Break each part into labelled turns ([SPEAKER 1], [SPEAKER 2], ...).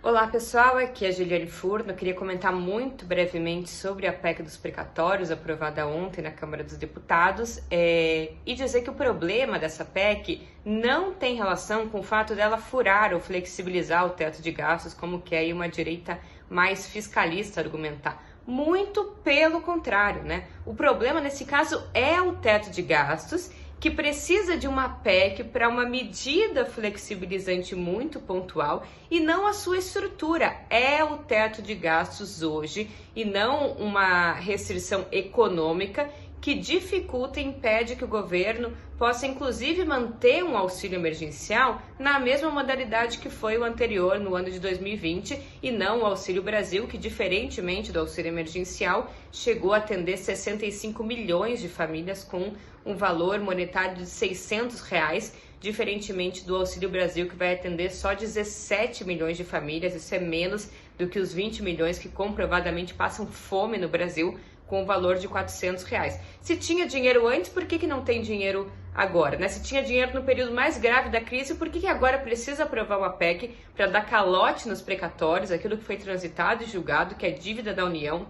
[SPEAKER 1] Olá pessoal, aqui é a Juliane Furno. Eu queria comentar muito brevemente sobre a PEC dos precatórios aprovada ontem na Câmara dos Deputados e dizer que o problema dessa PEC não tem relação com o fato dela furar ou flexibilizar o teto de gastos, como quer aí uma direita mais fiscalista argumentar. Muito pelo contrário, né? O problema nesse caso é o teto de gastos, que precisa de uma PEC para uma medida flexibilizante muito pontual e não a sua estrutura. É o teto de gastos hoje e não uma restrição econômica que dificulta e impede que o governo possa inclusive manter um auxílio emergencial na mesma modalidade que foi o anterior no ano de 2020 e não o Auxílio Brasil, que diferentemente do auxílio emergencial chegou a atender 65 milhões de famílias com um valor monetário de R$600, diferentemente do Auxílio Brasil, que vai atender só 17 milhões de famílias. Isso é menos do que os 20 milhões que comprovadamente passam fome no Brasil, com o valor de R$400. Se tinha dinheiro antes, por que não tem dinheiro agora? Né? Se tinha dinheiro no período mais grave da crise, por que agora precisa aprovar uma PEC para dar calote nos precatórios, aquilo que foi transitado e julgado, que é dívida da União,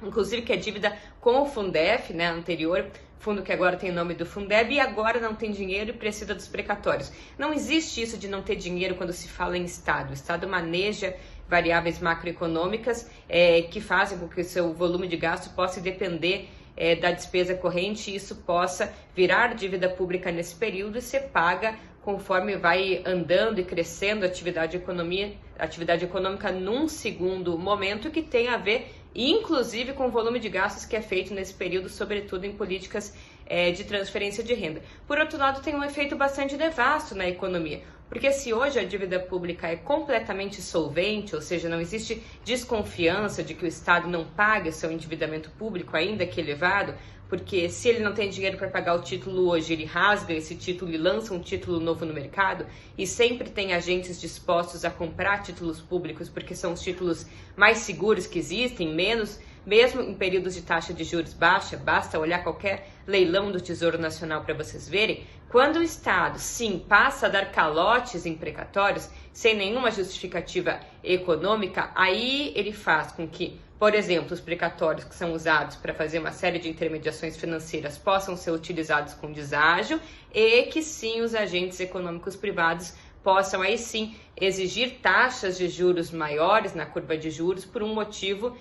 [SPEAKER 1] inclusive que é dívida com o Fundef, né, anterior, fundo que agora tem o nome do Fundeb, e agora não tem dinheiro e precisa dos precatórios. Não existe isso de não ter dinheiro quando se fala em Estado. O Estado maneja variáveis macroeconômicas que fazem com que o seu volume de gasto possa depender da despesa corrente e isso possa virar dívida pública nesse período e ser paga conforme vai andando e crescendo a atividade econômica num segundo momento, que tem a ver inclusive com o volume de gastos que é feito nesse período, sobretudo em políticas de transferência de renda. Por outro lado, tem um efeito bastante nefasto na economia, porque se hoje a dívida pública é completamente solvente, ou seja, não existe desconfiança de que o Estado não pague seu endividamento público, ainda que elevado, porque se ele não tem dinheiro para pagar o título hoje, ele rasga esse título e lança um título novo no mercado, e sempre tem agentes dispostos a comprar títulos públicos, porque são os títulos mais seguros que existem, mesmo em períodos de taxa de juros baixa. Basta olhar qualquer leilão do Tesouro Nacional para vocês verem. Quando o Estado, sim, passa a dar calotes em precatórios, sem nenhuma justificativa econômica, aí ele faz com que, por exemplo, os precatórios que são usados para fazer uma série de intermediações financeiras possam ser utilizados com deságio e que sim, os agentes econômicos privados possam aí sim exigir taxas de juros maiores na curva de juros por um motivo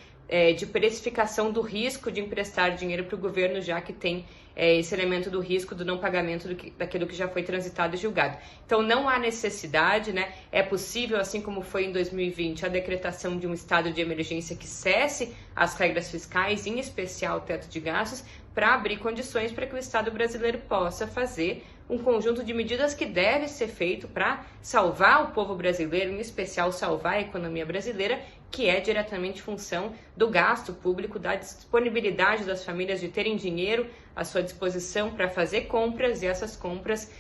[SPEAKER 1] de precificação do risco de emprestar dinheiro para o governo, já que tem esse elemento do risco do não pagamento daquilo que já foi transitado e julgado. Então não há necessidade, né? É possível, assim como foi em 2020, a decretação de um estado de emergência que cesse as regras fiscais, em especial o teto de gastos, para abrir condições para que o Estado brasileiro possa fazer um conjunto de medidas que deve ser feito para salvar o povo brasileiro, em especial salvar a economia brasileira, que é diretamente função do gasto público, da disponibilidade das famílias de terem dinheiro à sua disposição para fazer compras, e essas compras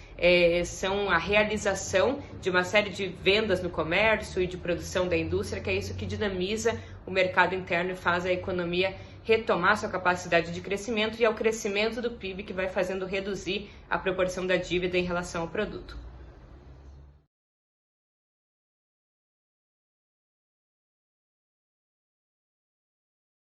[SPEAKER 1] são a realização de uma série de vendas no comércio e de produção da indústria, que é isso que dinamiza o mercado interno e faz a economia retomar sua capacidade de crescimento, e é o crescimento do PIB que vai fazendo reduzir a proporção da dívida em relação ao produto.